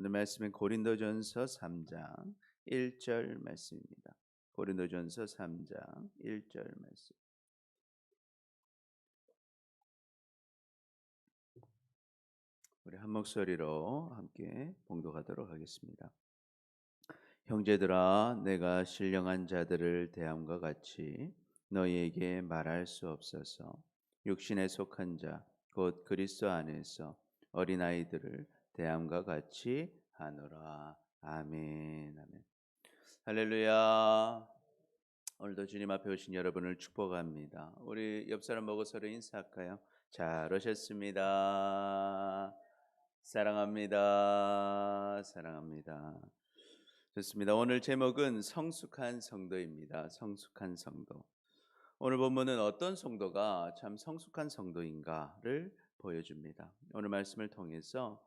오늘 말씀은 고린도전서 3장 1절 말씀입니다. 고린도전서 3장 1절 말씀. 우리 한 목소리로 함께 봉독하도록 하겠습니다. 형제들아, 내가 신령한 자들을 대함과 같이 너희에게 말할 수 없어서 육신에 속한 자 곧 그리스도 안에서 어린아이들을 대함과 같이 하노라. 아멘. 아멘. 할렐루야. 오늘도 주님 앞에 오신 여러분을 축복합니다. 우리 옆 사람 보고 서로 인사할까요? 잘 오셨습니다. 사랑합니다. 사랑합니다. 좋습니다. 오늘 제목은 성숙한 성도입니다. 성숙한 성도. 오늘 본문은 어떤 성도가 참 성숙한 성도인가를 보여줍니다. 오늘 말씀을 통해서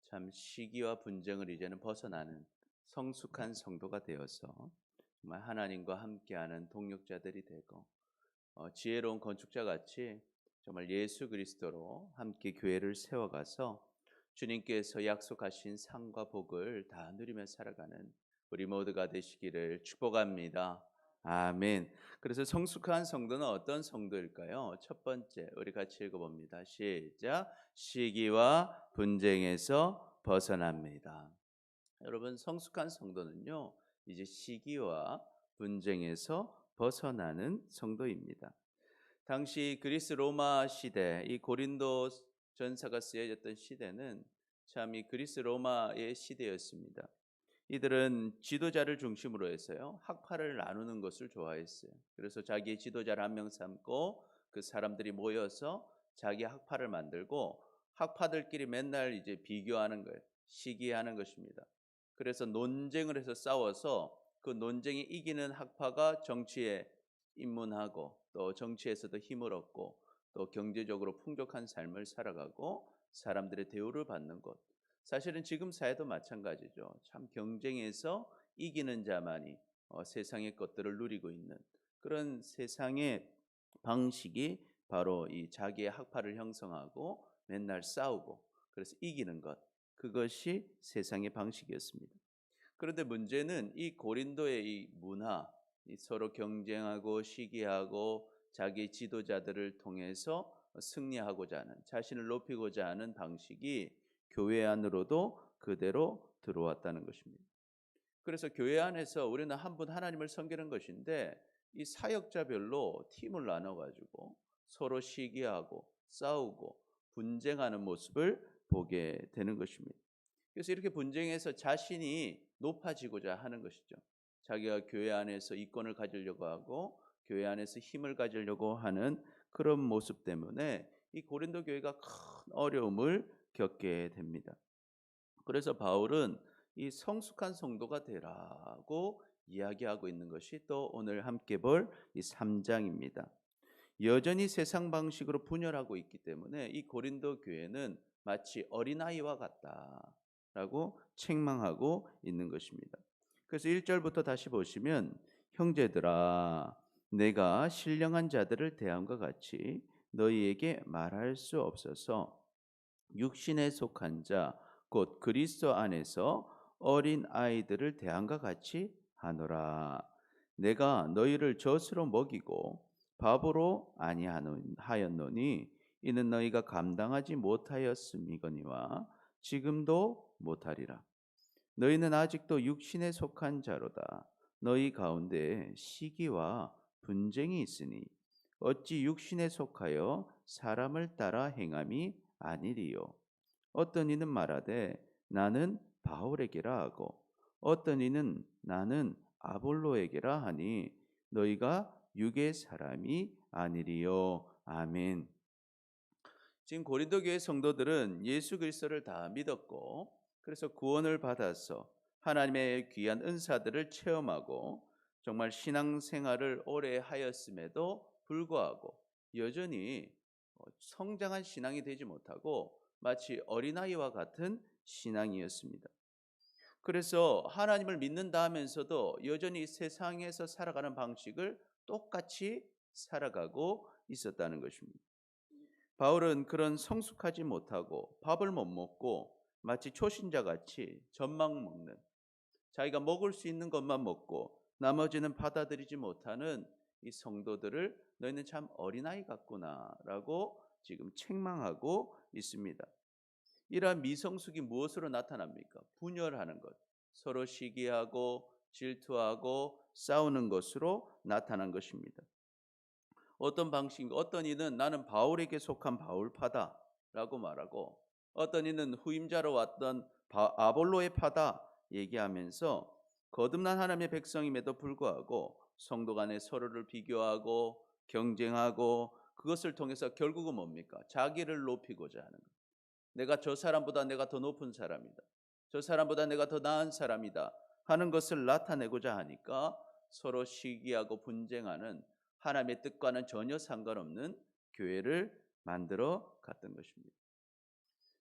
참 시기와 분쟁을 이제는 벗어나는 성숙한 성도가 되어서 정말 하나님과 함께하는 동력자들이 되고 지혜로운 건축자 같이 정말 예수 그리스도로 함께 교회를 세워가서 주님께서 약속하신 상과 복을 다 누리며 살아가는 우리 모두가 되시기를 축복합니다. 아멘. 그래서 성숙한 성도는 어떤 성도일까요? 첫 번째, 우리 같이 읽어봅니다. 시작. 시기와 분쟁에서 벗어납니다. 여러분, 성숙한 성도는요, 이제 시기와 분쟁에서 벗어나는 성도입니다. 당시 그리스 로마 시대, 이 고린도 전서가 쓰여졌던 시대는 참 이 그리스 로마의 시대였습니다. 이들은 지도자를 중심으로 해서요, 학파를 나누는 것을 좋아했어요. 그래서 자기의 지도자를 한 명 삼고 그 사람들이 모여서 자기 학파를 만들고 학파들끼리 맨날 이제 비교하는 거예요. 시기하는 것입니다. 그래서 논쟁을 해서 싸워서 그 논쟁이 이기는 학파가 정치에 입문하고 또 정치에서도 힘을 얻고 또 경제적으로 풍족한 삶을 살아가고 사람들의 대우를 받는 것. 사실은 지금 사회도 마찬가지죠. 참 경쟁에서 이기는 자만이 세상의 것들을 누리고 있는 그런 세상의 방식이 바로 이 자기의 학파를 형성하고 맨날 싸우고 그래서 이기는 것. 그것이 세상의 방식이었습니다. 그런데 문제는 이 고린도의 이 문화, 이 서로 경쟁하고 시기하고 자기 지도자들을 통해서 승리하고자 하는, 자신을 높이고자 하는 방식이 교회 안으로도 그대로 들어왔다는 것입니다. 그래서 교회 안에서 우리는 한 분 하나님을 섬기는 것인데 이 사역자별로 팀을 나눠 가지고 서로 시기하고 싸우고 분쟁하는 모습을 보게 되는 것입니다. 그래서 이렇게 분쟁해서 자신이 높아지고자 하는 것이죠. 자기가 교회 안에서 이권을 가지려고 하고 교회 안에서 힘을 가지려고 하는 그런 모습 때문에 이 고린도 교회가 큰 어려움을 겪게 됩니다. 그래서 바울은 이 성숙한 성도가 되라고 이야기하고 있는 것이 또 오늘 함께 볼 이 3장입니다. 여전히 세상 방식으로 분열하고 있기 때문에 이 고린도 교회는 마치 어린아이와 같다라고 책망하고 있는 것입니다. 그래서 1절부터 다시 보시면 형제들아, 내가 신령한 자들을 대함과 같이 너희에게 말할 수 없어서 육신에 속한 자 곧 그리스도 안에서 어린 아이들을 대함과 같이 하노라. 내가 너희를 젖으로 먹이고 밥으로 아니하였노니 이는 너희가 감당하지 못하였음이거니와 지금도 못하리라. 너희는 아직도 육신에 속한 자로다. 너희 가운데 시기와 분쟁이 있으니 어찌 육신에 속하여 사람을 따라 행함이 아니리요. 어떤 이는 말하되 나는 바울에게라 하고 어떤 이는 나는 아볼로에게라 하니 너희가 육의 사람이 아니리요. 아멘. 지금 고린도 교회 성도들은 예수 그리스도를 다 믿었고 그래서 구원을 받아서 하나님의 귀한 은사들을 체험하고 정말 신앙생활을 오래 하였음에도 불구하고 여전히 성장한 신앙이 되지 못하고 마치 어린아이와 같은 신앙이었습니다. 그래서 하나님을 믿는다 하면서도 여전히 세상에서 살아가는 방식을 똑같이 살아가고 있었다는 것입니다. 바울은 그런 성숙하지 못하고 밥을 못 먹고 마치 초신자같이 젖만 먹는, 자기가 먹을 수 있는 것만 먹고 나머지는 받아들이지 못하는 이 성도들을 너희는 참 어린아이 같구나라고 지금 책망하고 있습니다. 이러한 미성숙이 무엇으로 나타납니까? 분열하는 것, 서로 시기하고 질투하고 싸우는 것으로 나타난 것입니다. 어떤 방식, 어떤 이는 나는 바울에게 속한 바울파다라고 말하고, 어떤 이는 후임자로 왔던 아볼로의 파다 얘기하면서 거듭난 하나님의 백성임에도 불구하고 성도 간에 서로를 비교하고 경쟁하고, 그것을 통해서 결국은 뭡니까? 자기를 높이고자 하는 것. 내가 저 사람보다 내가 더 높은 사람이다, 저 사람보다 내가 더 나은 사람이다 하는 것을 나타내고자 하니까 서로 시기하고 분쟁하는, 하나님의 뜻과는 전혀 상관없는 교회를 만들어 갔던 것입니다.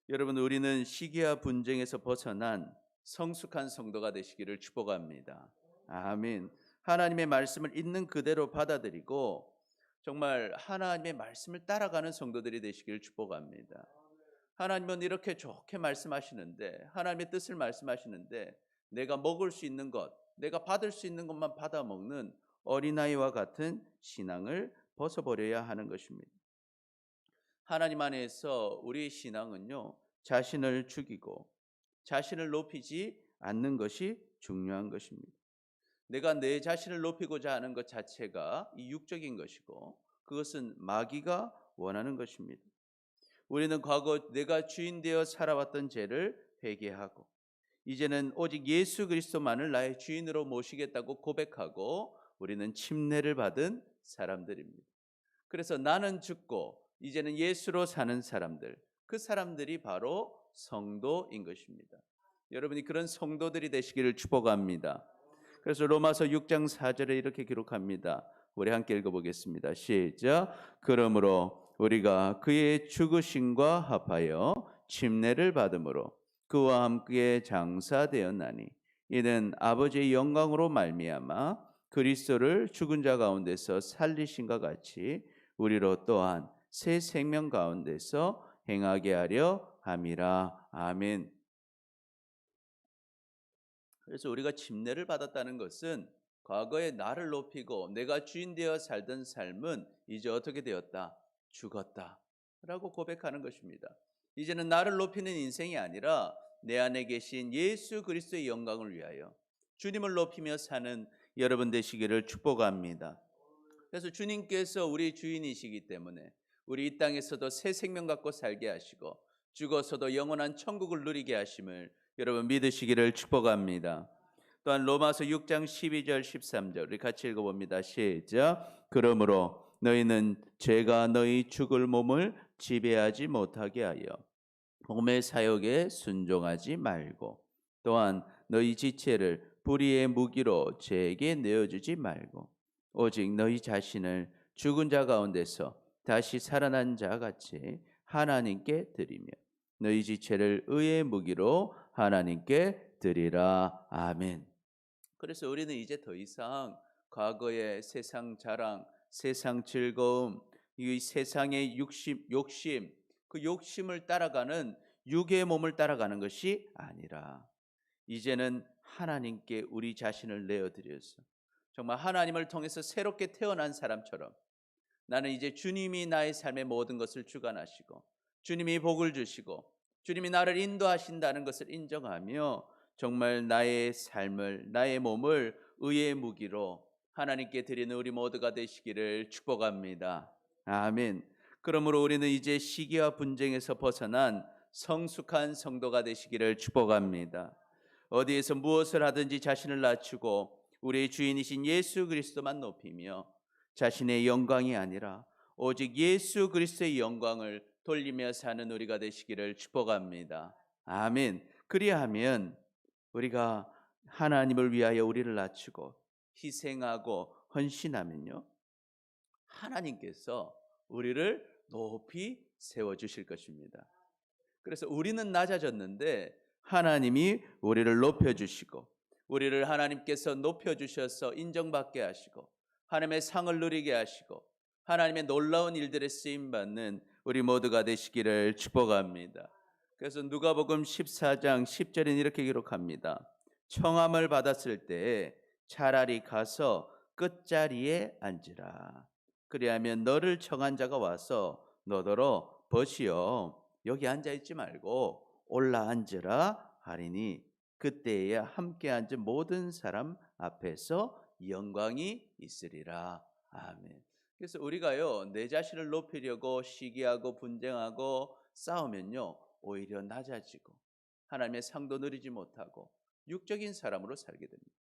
여러분, 우리는 시기와 분쟁에서 벗어난 성숙한 성도가 되시기를 축복합니다. 아멘. 하나님의 말씀을 있는 그대로 받아들이고 정말 하나님의 말씀을 따라가는 성도들이 되시기를 축복합니다. 하나님은 이렇게 좋게 말씀하시는데, 하나님의 뜻을 말씀하시는데 내가 먹을 수 있는 것, 내가 받을 수 있는 것만 받아 먹는 어린아이와 같은 신앙을 벗어버려야 하는 것입니다. 하나님 안에서 우리의 신앙은요, 자신을 죽이고 자신을 높이지 않는 것이 중요한 것입니다. 내가 내 자신을 높이고자 하는 것 자체가 이 육적인 것이고, 그것은 마귀가 원하는 것입니다. 우리는 과거 내가 주인 되어 살아왔던 죄를 회개하고 이제는 오직 예수 그리스도만을 나의 주인으로 모시겠다고 고백하고 우리는 침례를 받은 사람들입니다. 그래서 나는 죽고 이제는 예수로 사는 사람들, 그 사람들이 바로 성도인 것입니다. 여러분이 그런 성도들이 되시기를 축복합니다. 그래서 로마서 6장 4절에 이렇게 기록합니다. 우리 함께 읽어보겠습니다. 시작. 그러므로 우리가 그의 죽으심과 합하여 침례를 받음으로 그와 함께 장사되었나니 이는 아버지의 영광으로 말미암아 그리스도를 죽은 자 가운데서 살리신과 같이 우리로 또한 새 생명 가운데서 행하게 하려 함이라. 아멘. 그래서 우리가 침례를 받았다는 것은 과거에 나를 높이고 내가 주인 되어 살던 삶은 이제 어떻게 되었다? 죽었다 라고 고백하는 것입니다. 이제는 나를 높이는 인생이 아니라 내 안에 계신 예수 그리스도의 영광을 위하여 주님을 높이며 사는 여러분 되시기를 축복합니다. 그래서 주님께서 우리 주인이시기 때문에 우리 이 땅에서도 새 생명 갖고 살게 하시고 죽어서도 영원한 천국을 누리게 하심을 여러분 믿으시기를 축복합니다. 또한 로마서 6장 12절 13절 우리 같이 읽어봅니다. 시작. 그러므로 너희는 죄가 너희 죽을 몸을 지배하지 못하게 하여 몸의 사욕에 순종하지 말고, 또한 너희 지체를 불의의 무기로 죄에게 내어주지 말고 오직 너희 자신을 죽은 자 가운데서 다시 살아난 자 같이 하나님께 드리며 너희 지체를 의의 무기로 하나님께 드리라. 아멘. 그래서 우리는 이제 더 이상 과거의 세상 자랑, 세상 즐거움, 이 세상의 욕심, 그 욕심을 따라가는 육의 몸을 따라가는 것이 아니라 이제는 하나님께 우리 자신을 내어드려서 정말 하나님을 통해서 새롭게 태어난 사람처럼 나는 이제 주님이 나의 삶의 모든 것을 주관하시고 주님이 복을 주시고 주님이 나를 인도하신다는 것을 인정하며 정말 나의 삶을, 나의 몸을 의의 무기로 하나님께 드리는 우리 모두가 되시기를 축복합니다. 아멘. 그러므로 우리는 이제 시기와 분쟁에서 벗어난 성숙한 성도가 되시기를 축복합니다. 어디에서 무엇을 하든지 자신을 낮추고 우리의 주인이신 예수 그리스도만 높이며 자신의 영광이 아니라 오직 예수 그리스도의 영광을 돌리며 사는 우리가 되시기를 축복합니다. 아멘. 그리하면 우리가 하나님을 위하여 우리를 낮추고 희생하고 헌신하면요, 하나님께서 우리를 높이 세워주실 것입니다. 그래서 우리는 낮아졌는데 하나님이 우리를 높여주시고 우리를 하나님께서 높여주셔서 인정받게 하시고 하나님의 상을 누리게 하시고 하나님의 놀라운 일들에 쓰임받는 우리 모두가 되시기를 축복합니다. 그래서 누가복음 14장 10절에는 이렇게 기록합니다. 청함을 받았을 때 차라리 가서 끝자리에 앉으라. 그리하면 너를 청한 자가 와서 너더러 벗이여 여기 앉아 있지 말고 올라 앉으라 하리니 그때에야 함께 앉은 모든 사람 앞에서 영광이 있으리라. 아멘. 그래서 우리가요 내 자신을 높이려고 시기하고 분쟁하고 싸우면요 오히려 낮아지고 하나님의 상도 누리지 못하고 육적인 사람으로 살게 됩니다.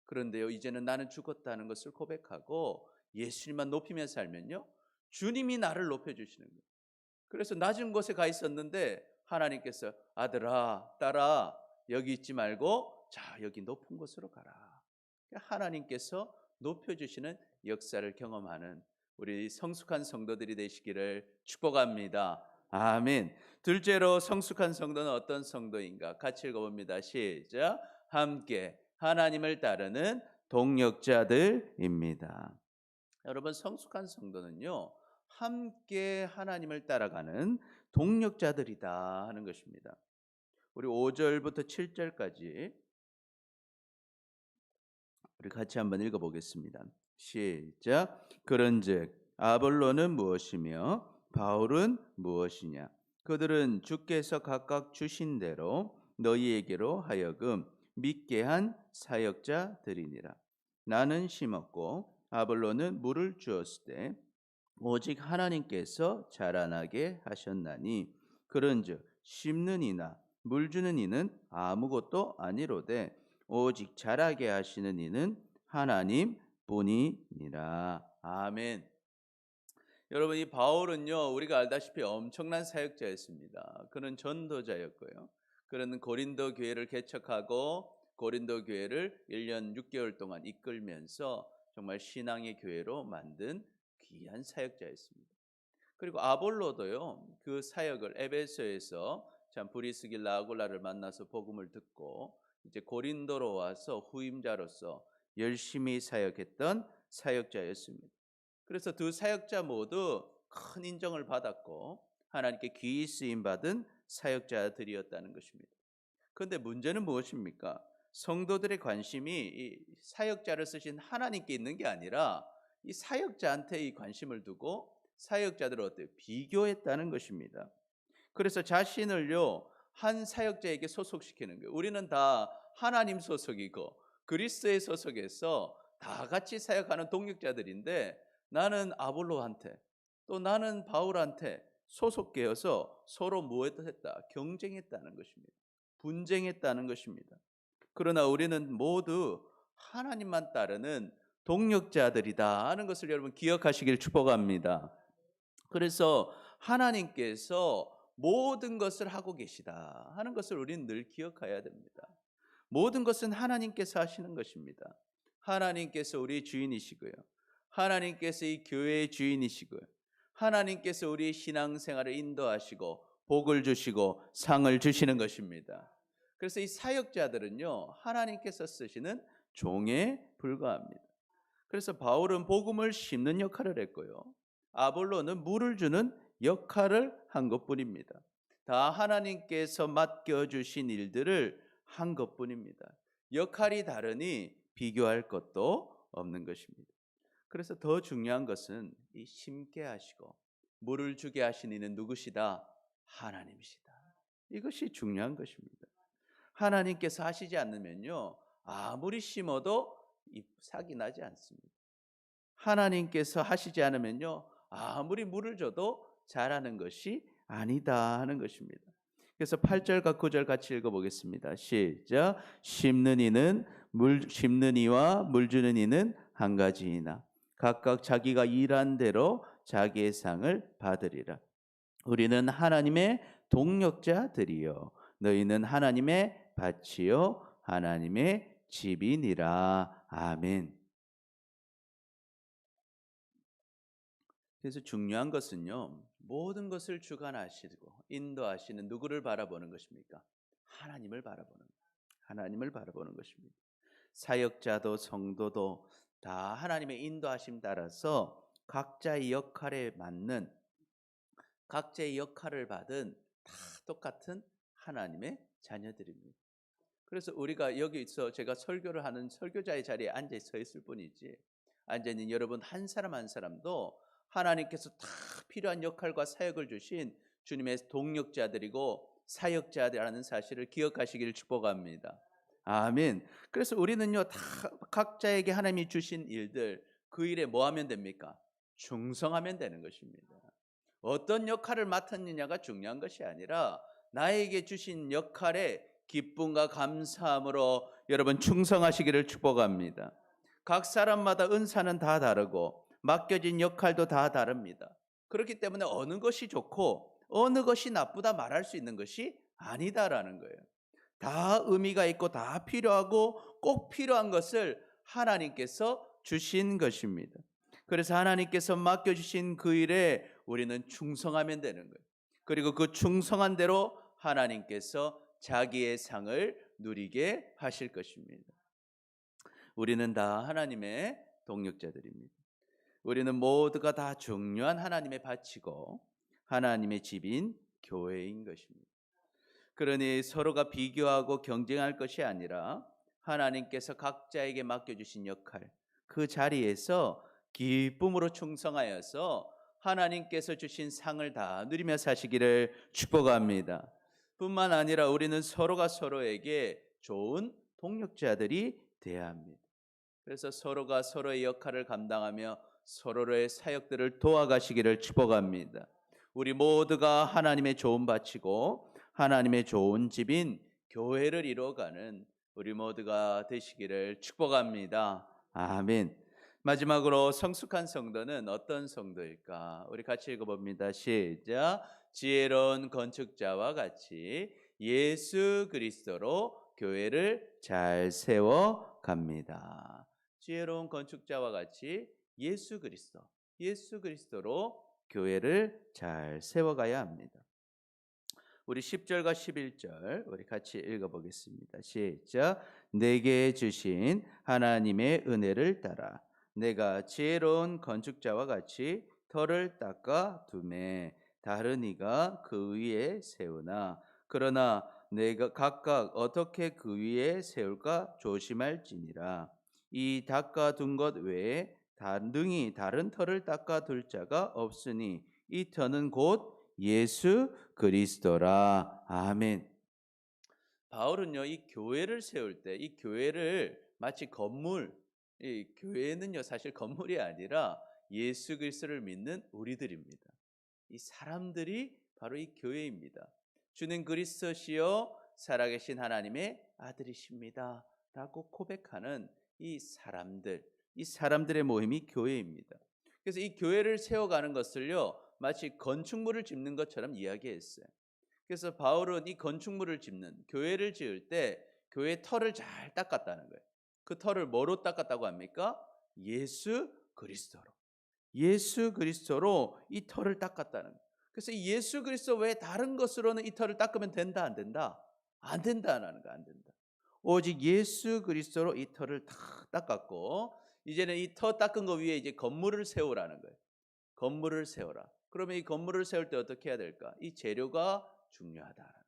그런데요 이제는 나는 죽었다는 것을 고백하고 예수님만 높이며 살면요 주님이 나를 높여주시는 거예요. 그래서 낮은 곳에 가 있었는데 하나님께서 아들아 딸아 여기 있지 말고 자 여기 높은 곳으로 가라. 하나님께서 높여주시는 역사를 경험하는 우리 성숙한 성도들이 되시기를 축복합니다. 아멘. 둘째로 성숙한 성도는 어떤 성도인가? 같이 읽어봅니다. 시작. 함께 하나님을 따르는 동역자들입니다. 여러분 성숙한 성도는요 함께 하나님을 따라가는 동역자들이다 하는 것입니다. 우리 5절부터 7절까지 우리 같이 한번 읽어보겠습니다. 시작. 그런즉 아볼로는 무엇이며 바울은 무엇이냐? 그들은 주께서 각각 주신 대로 너희에게로 하여금 믿게 한 사역자들이니라. 나는 심었고 아볼로는 물을 주었을 때 오직 하나님께서 자라나게 하셨나니 그런즉 심는 이나 물 주는 이는 아무것도 아니로되 오직 자라게 하시는 이는 하나님 뿐이니라. 아멘. 여러분 이 바울은요 우리가 알다시피 엄청난 사역자였습니다. 그는 전도자였고요. 그는 고린도 교회를 개척하고 고린도 교회를 1년 6개월 동안 이끌면서 정말 신앙의 교회로 만든 귀한 사역자였습니다. 그리고 아볼로도요 그 사역을 에베소에서 참 브리스길라 아굴라를 만나서 복음을 듣고 이제 고린도로 와서 후임자로서 열심히 사역했던 사역자였습니다. 그래서 두 사역자 모두 큰 인정을 받았고 하나님께 귀히 쓰임 받은 사역자들이었다는 것입니다. 그런데 문제는 무엇입니까? 성도들의 관심이 이 사역자를 쓰신 하나님께 있는 게 아니라 이 사역자한테 이 관심을 두고 사역자들을 어때요? 비교했다는 것입니다. 그래서 자신을요 한 사역자에게 소속시키는 거예요. 우리는 다 하나님 소속이고 그리스도의 소속에서 다 같이 사역하는 동역자들인데 나는 아볼로한테 또 나는 바울한테 소속되어서 서로 무엇했다? 경쟁했다는 것입니다. 분쟁했다는 것입니다. 그러나 우리는 모두 하나님만 따르는 동역자들이다 하는 것을 여러분 기억하시길 축복합니다. 그래서 하나님께서 모든 것을 하고 계시다 하는 것을 우리는 늘 기억해야 됩니다. 모든 것은 하나님께서 하시는 것입니다. 하나님께서 우리 주인이시고요. 하나님께서 이 교회의 주인이시고요. 하나님께서 우리의 신앙생활을 인도하시고 복을 주시고 상을 주시는 것입니다. 그래서 이 사역자들은요 하나님께서 쓰시는 종에 불과합니다. 그래서 바울은 복음을 심는 역할을 했고요. 아볼로는 물을 주는 역할을 한 것뿐입니다. 다 하나님께서 맡겨주신 일들을 한 것뿐입니다. 역할이 다르니 비교할 것도 없는 것입니다. 그래서 더 중요한 것은 이 심게 하시고 물을 주게 하신 이는 누구시다? 하나님이시다. 이것이 중요한 것입니다. 하나님께서 하시지 않으면요 아무리 심어도 싹이 나지 않습니다. 하나님께서 하시지 않으면요 아무리 물을 줘도 자라는 것이 아니다 하는 것입니다. 그래서 8절과 9절 같이 읽어보겠습니다. 시작. 심는 이와 물 주는 이는 한 가지이나 각각 자기가 일한 대로 자기의 상을 받으리라. 우리는 하나님의 동역자들이요 너희는 하나님의 밭이요 하나님의 집이니라. 아멘. 그래서 중요한 것은요 모든 것을 주관하시고 인도하시는 누구를 바라보는 것입니까? 하나님을 바라보는 거예요. 하나님을 바라보는 것입니다. 사역자도 성도도 다 하나님의 인도하심 따라서 각자의 역할에 맞는 각자의 역할을 받은 다 똑같은 하나님의 자녀들입니다. 그래서 우리가 여기서 제가 설교를 하는 설교자의 자리에 앉아 서 있을 뿐이지, 앉아 있는 여러분 한 사람 한 사람도 하나님께서 다 필요한 역할과 사역을 주신 주님의 동력자들이고 사역자들이라는 사실을 기억하시기를 축복합니다. 아멘. 그래서 우리는요, 다 각자에게 하나님이 주신 일들, 그 일에 뭐 하면 됩니까? 충성하면 되는 것입니다. 어떤 역할을 맡았느냐가 중요한 것이 아니라 나에게 주신 역할에 기쁨과 감사함으로 여러분 충성하시기를 축복합니다. 각 사람마다 은사는 다 다르고 맡겨진 역할도 다 다릅니다. 그렇기 때문에 어느 것이 좋고 어느 것이 나쁘다 말할 수 있는 것이 아니다라는 거예요. 다 의미가 있고 다 필요하고 꼭 필요한 것을 하나님께서 주신 것입니다. 그래서 하나님께서 맡겨주신 그 일에 우리는 충성하면 되는 거예요. 그리고 그 충성한 대로 하나님께서 자기의 상을 누리게 하실 것입니다. 우리는 다 하나님의 동력자들입니다. 우리는 모두가 다 중요한 하나님의 밭이고 하나님의 집인 교회인 것입니다. 그러니 서로가 비교하고 경쟁할 것이 아니라 하나님께서 각자에게 맡겨주신 역할, 그 자리에서 기쁨으로 충성하여서 하나님께서 주신 상을 다 누리며 사시기를 축복합니다. 뿐만 아니라 우리는 서로가 서로에게 좋은 동력자들이 되어야 합니다. 그래서 서로가 서로의 역할을 감당하며 서로의 사역들을 도와가시기를 축복합니다. 우리 모두가 하나님의 좋은 밭이고 하나님의 좋은 집인 교회를 이루어가는 우리 모두가 되시기를 축복합니다. 아멘. 마지막으로 성숙한 성도는 어떤 성도일까? 우리 같이 읽어봅니다. 시작. 지혜로운 건축자와 같이 예수 그리스도로 교회를 잘 세워 갑니다. 지혜로운 건축자와 같이 예수 그리스도로 교회를 잘 세워가야 합니다. 우리 10절과 11절 우리 같이 읽어보겠습니다. 시작. 내게 주신 하나님의 은혜를 따라 내가 지혜로운 건축자와 같이 터를 닦아 두매 다른 이가 그 위에 세우나 그러나 내가 각각 어떻게 그 위에 세울까 조심할지니라. 이 닦아 둔 것 외에 능히 다른 터를 닦아 둘 자가 없으니 이 터는 곧 예수 그리스도라. 아멘. 바울은요, 이 교회를 세울 때 이 교회를 마치 건물, 이 교회는요 사실 건물이 아니라 예수 그리스도를 믿는 우리들입니다. 이 사람들이 바로 이 교회입니다. 주는 그리스도시요 살아계신 하나님의 아들이십니다 라고 고백하는 이 사람들의 모임이 교회입니다. 그래서 이 교회를 세워가는 것을요 마치 건축물을 짓는 것처럼 이야기했어요. 그래서 바울은 이 건축물을 짓는 교회를 지을 때 교회 터를 잘 닦았다는 거예요. 그 터를 뭐로 닦았다고 합니까? 예수 그리스도로 이 터를 닦았다는 거예요. 그래서 이 예수 그리스도 외에 다른 것으로는 이 터를 닦으면 된다 안 된다? 안 된다는 거, 안 된다. 오직 예수 그리스도로 이 터를 다 닦았고 이제는 이 터 닦은 거 위에 이제 건물을 세우라는 거예요. 건물을 세워라. 그러면 이 건물을 세울 때 어떻게 해야 될까? 이 재료가 중요하다.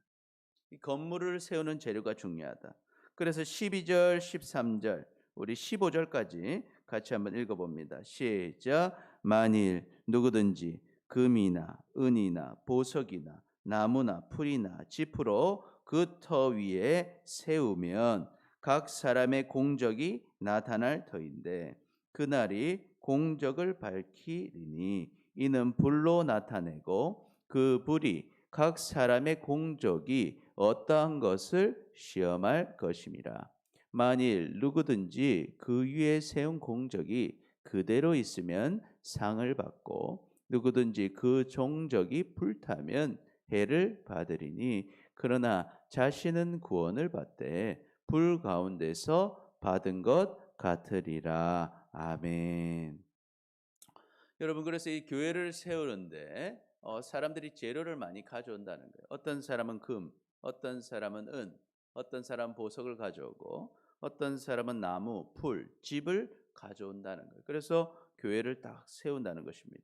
이 건물을 세우는 재료가 중요하다. 그래서 12절, 13절, 우리 15절까지 같이 한번 읽어봅니다. 시작. 만일 누구든지 금이나 은이나 보석이나 나무나 풀이나 짚으로 그 터 위에 세우면 각 사람의 공적이 나타날 터인데 그날이 공적을 밝히리니 이는 불로 나타내고 그 불이 각 사람의 공적이 어떠한 것을 시험할 것임이라. 만일 누구든지 그 위에 세운 공적이 그대로 있으면 상을 받고 누구든지 그 종적이 불타면 해를 받으리니 그러나 자신은 구원을 받되 불 가운데서 받은 것 같으리라. 아멘. 여러분 그래서 이 교회를 세우는데 사람들이 재료를 많이 가져온다는 거예요. 어떤 사람은 금, 어떤 사람은 은, 어떤 사람은 보석을 가져오고 어떤 사람은 나무, 풀, 집을 가져온다는 거예요. 그래서 교회를 딱 세운다는 것입니다.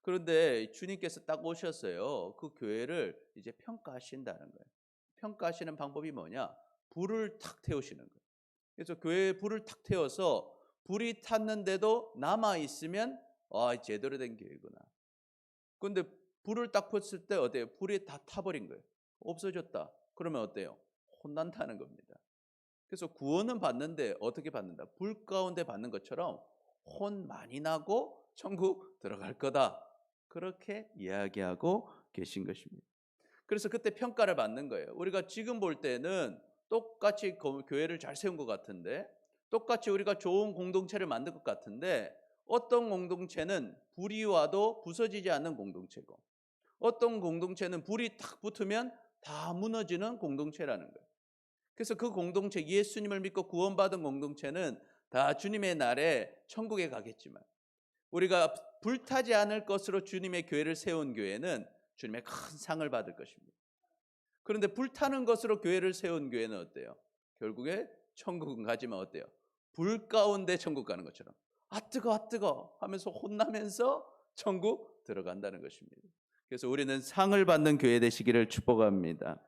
그런데 주님께서 딱 오셨어요. 그 교회를 이제 평가하신다는 거예요. 평가하시는 방법이 뭐냐? 불을 탁 태우시는 거예요. 그래서 교회에 불을 탁 태워서 불이 탔는데도 남아 있으면 제대로 된 교회구나. 근데 불을 딱 폈을 때 어때요? 불이 다 타버린 거예요. 없어졌다. 그러면 어때요? 혼난다는 겁니다. 그래서 구원은 받는데 어떻게 받는다? 불 가운데 받는 것처럼 혼 많이 나고 천국 들어갈 거다. 그렇게 이야기하고 계신 것입니다. 그래서 그때 평가를 받는 거예요. 우리가 지금 볼 때는 똑같이 교회를 잘 세운 것 같은데, 똑같이 우리가 좋은 공동체를 만든 것 같은데, 어떤 공동체는 불이 와도 부서지지 않는 공동체고, 어떤 공동체는 불이 탁 붙으면 다 무너지는 공동체라는 거예요. 그래서 그 공동체, 예수님을 믿고 구원받은 공동체는 다 주님의 날에 천국에 가겠지만, 우리가 불타지 않을 것으로 주님의 교회를 세운 교회는 주님의 큰 상을 받을 것입니다. 그런데 불타는 것으로 교회를 세운 교회는 어때요? 결국에 천국은 가지만 어때요? 불 가운데 천국 가는 것처럼 뜨거 아 뜨거 하면서 혼나면서 천국 들어간다는 것입니다. 그래서 우리는 상을 받는 교회 되시기를 축복합니다.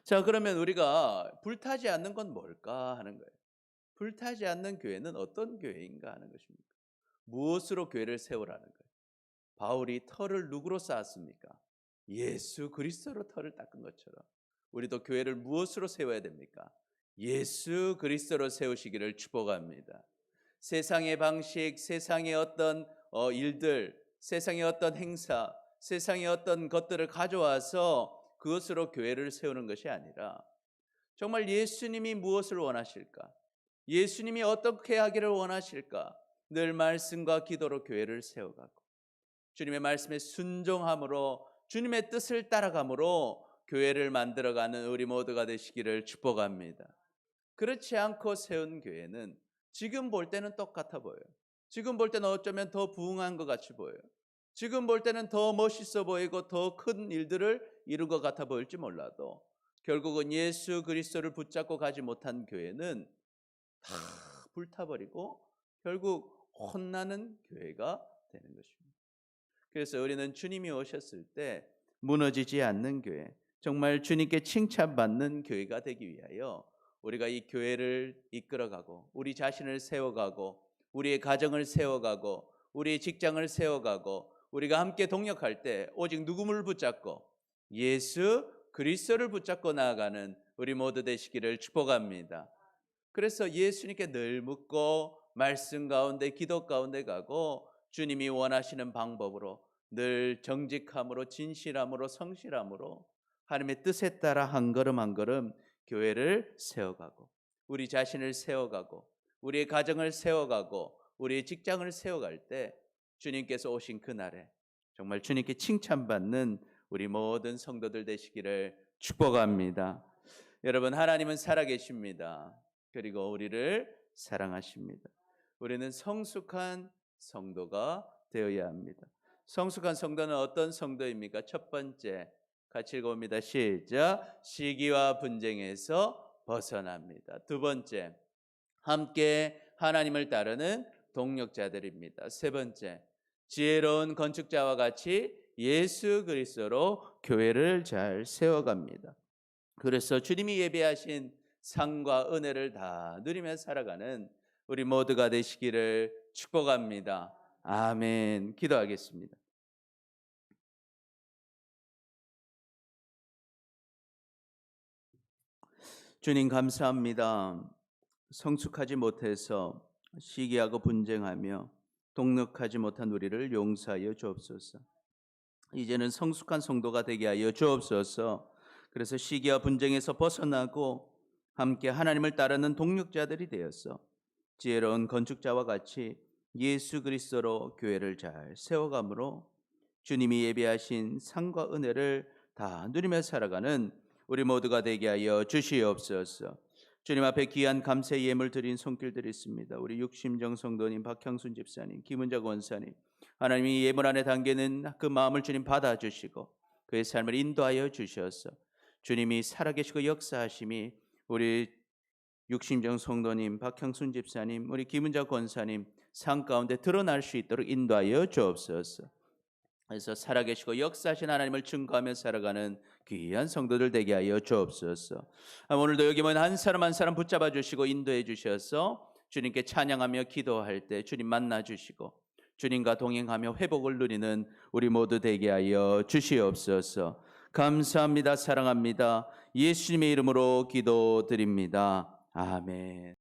자, 그러면 우리가 불타지 않는 건 뭘까 하는 거예요. 불타지 않는 교회는 어떤 교회인가 하는 것입니다. 무엇으로 교회를 세우라는 거예요. 바울이 터를 누구로 쌓았습니까? 예수 그리스도로 터를 닦은 것처럼 우리도 교회를 무엇으로 세워야 됩니까? 예수 그리스도로 세우시기를 축복합니다. 세상의 방식, 세상의 어떤 일들, 세상의 어떤 행사, 세상의 어떤 것들을 가져와서 그것으로 교회를 세우는 것이 아니라 정말 예수님이 무엇을 원하실까? 예수님이 어떻게 하기를 원하실까? 늘 말씀과 기도로 교회를 세워가고 주님의 말씀에 순종함으로 주님의 뜻을 따라감으로 교회를 만들어가는 우리 모두가 되시기를 축복합니다. 그렇지 않고 세운 교회는 지금 볼 때는 똑같아 보여요. 지금 볼 때는 어쩌면 더 부흥한 것 같이 보여요. 지금 볼 때는 더 멋있어 보이고 더 큰 일들을 이룬 것 같아 보일지 몰라도 결국은 예수 그리스도를 붙잡고 가지 못한 교회는 다 불타버리고 결국 혼나는 교회가 되는 것입니다. 그래서 우리는 주님이 오셨을 때 무너지지 않는 교회, 정말 주님께 칭찬받는 교회가 되기 위하여 우리가 이 교회를 이끌어가고 우리 자신을 세워가고 우리의 가정을 세워가고 우리의 직장을 세워가고 우리가 함께 동역할 때 오직 누구를 붙잡고 예수 그리스도를 붙잡고 나아가는 우리 모두 되시기를 축복합니다. 그래서 예수님께 늘 묻고 말씀 가운데 기도 가운데 가고 주님이 원하시는 방법으로 늘 정직함으로 진실함으로 성실함으로 하나님의 뜻에 따라 한 걸음 한 걸음 교회를 세워가고 우리 자신을 세워가고 우리의 가정을 세워가고 우리의 직장을 세워갈 때 주님께서 오신 그날에 정말 주님께 칭찬받는 우리 모든 성도들 되시기를 축복합니다. 여러분, 하나님은 살아계십니다. 그리고 우리를 사랑하십니다. 우리는 성숙한 성도가 되어야 합니다. 성숙한 성도는 어떤 성도입니까? 첫 번째, 같이 읽어봅니다. 시작. 시기와 분쟁에서 벗어납니다. 두 번째, 함께 하나님을 따르는 동력자들입니다. 세 번째, 지혜로운 건축자와 같이 예수 그리스도로 교회를 잘 세워갑니다. 그래서 주님이 예비하신 상과 은혜를 다 누리며 살아가는 우리 모두가 되시기를 축복합니다. 아멘. 기도하겠습니다. 주님 감사합니다. 성숙하지 못해서 시기하고 분쟁하며 동력하지 못한 우리를 용서하여 주옵소서. 이제는 성숙한 성도가 되게 하여 주옵소서. 그래서 시기와 분쟁에서 벗어나고 함께 하나님을 따르는 동력자들이 되어서 지혜로운 건축자와 같이 예수 그리스도로 교회를 잘 세워감으로 주님이 예비하신 상과 은혜를 다 누리며 살아가는 우리 모두가 되게 하여 주시옵소서. 주님 앞에 귀한 감사 예물 드린 손길들이 있습니다. 우리 육심정 성도님, 박형순 집사님, 김은자 권사님, 하나님이 예물 안에 담기는 그 마음을 주님 받아주시고 그의 삶을 인도하여 주셔서 주님이 살아계시고 역사하심이 우리 육심정 성도님, 박형순 집사님, 우리 김은자 권사님 삶 가운데 드러날 수 있도록 인도하여 주옵소서. 그래서 살아계시고 역사하신 하나님을 증거하며 살아가는 귀한 성도들 되게 하여 주옵소서. 오늘도 여기 모인 한 사람 한 사람 붙잡아 주시고 인도해 주셔서 주님께 찬양하며 기도할 때 주님 만나 주시고 주님과 동행하며 회복을 누리는 우리 모두 되게 하여 주시옵소서. 감사합니다. 사랑합니다. 예수님의 이름으로 기도드립니다. 아멘.